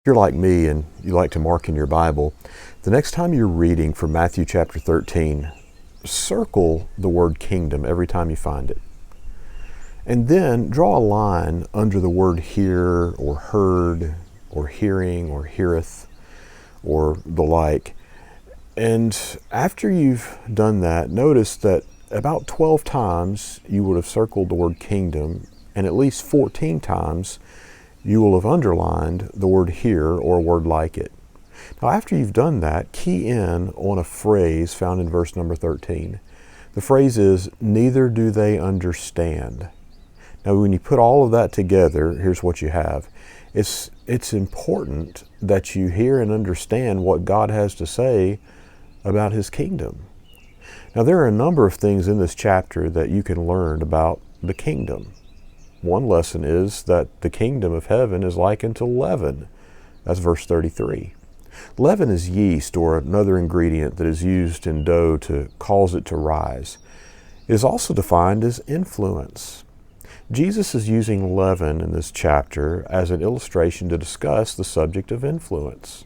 If you're like me and you like to mark in your Bible, the next time you're reading from Matthew chapter 13, circle the word kingdom every time you find it. And then draw a line under the word hear or heard or hearing or heareth or the like. And after you've done that, notice that about 12 times you would have circled the word kingdom, and at least 14 times you will have underlined the word hear or a word like it. Now, after you've done that, key in on a phrase found in verse number 13. The phrase is, neither do they understand. Now, when you put all of that together, here's what you have. It's important that you hear and understand what God has to say about His kingdom. Now, there are a number of things in this chapter that you can learn about the kingdom. One lesson is that the kingdom of heaven is likened to leaven. That's verse 33. Leaven is yeast or another ingredient that is used in dough to cause it to rise. It is also defined as influence. Jesus is using leaven in this chapter as an illustration to discuss the subject of influence.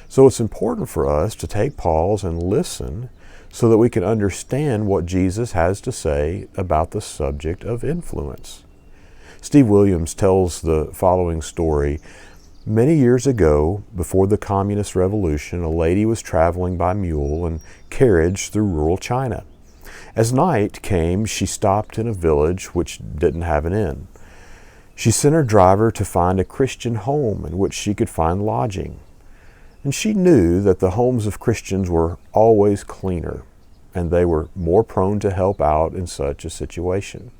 So it's important for us to take pause and listen so that we can understand what Jesus has to say about the subject of influence. Steve Williams tells the following story. Many years ago, before the Communist Revolution, a lady was traveling by mule and carriage through rural China. As night came, she stopped in a village which didn't have an inn. She sent her driver to find a Christian home in which she could find lodging. And she knew that the homes of Christians were always cleaner, and they were more prone to help out in such a situation.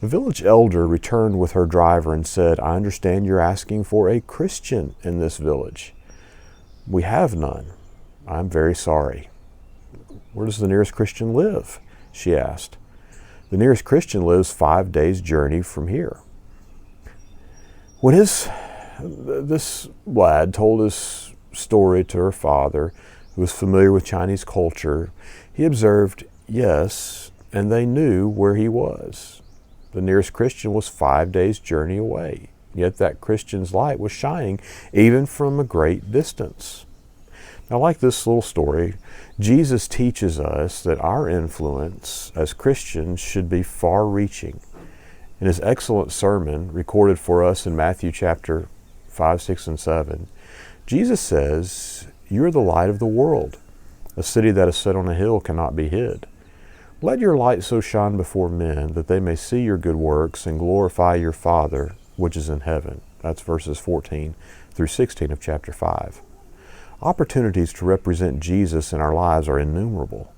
The village elder returned with her driver and said, "I understand you're asking for a Christian in this village." "We have none." "I'm very sorry." "Where does the nearest Christian live?" she asked. "The nearest Christian lives 5 days' journey from here." When this lad told his story to her father, who was familiar with Chinese culture, he observed, yes, and they knew where he was. The nearest Christian was 5 days' journey away, yet that Christian's light was shining even from a great distance. Now, like this little story, Jesus teaches us that our influence as Christians should be far-reaching. In his excellent sermon recorded for us in Matthew chapter 5, 6, and 7, Jesus says, "You're the light of the world. A city that is set on a hill cannot be hid. Let your light so shine before men that they may see your good works and glorify your Father which is in heaven." That's verses 14 through 16 of chapter 5. Opportunities to represent Jesus in our lives are innumerable.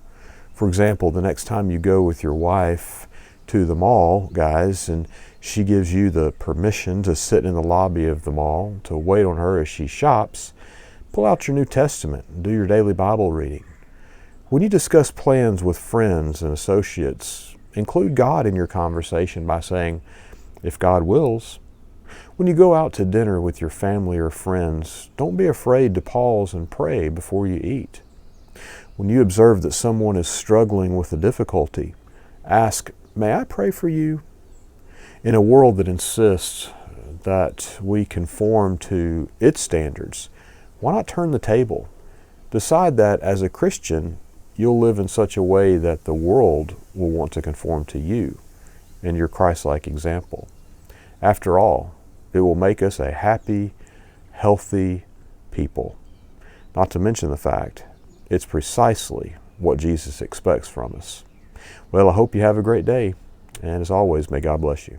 For example, the next time you go with your wife to the mall, guys, and she gives you the permission to sit in the lobby of the mall to wait on her as she shops, pull out your New Testament and do your daily Bible reading. When you discuss plans with friends and associates, include God in your conversation by saying, "If God wills." When you go out to dinner with your family or friends, don't be afraid to pause and pray before you eat. When you observe that someone is struggling with a difficulty, ask, "May I pray for you?" In a world that insists that we conform to its standards, why not turn the table? Decide that as a Christian, you'll live in such a way that the world will want to conform to you and your Christ-like example. After all, it will make us a happy, healthy people. Not to mention the fact, it's precisely what Jesus expects from us. Well, I hope you have a great day, and as always, may God bless you.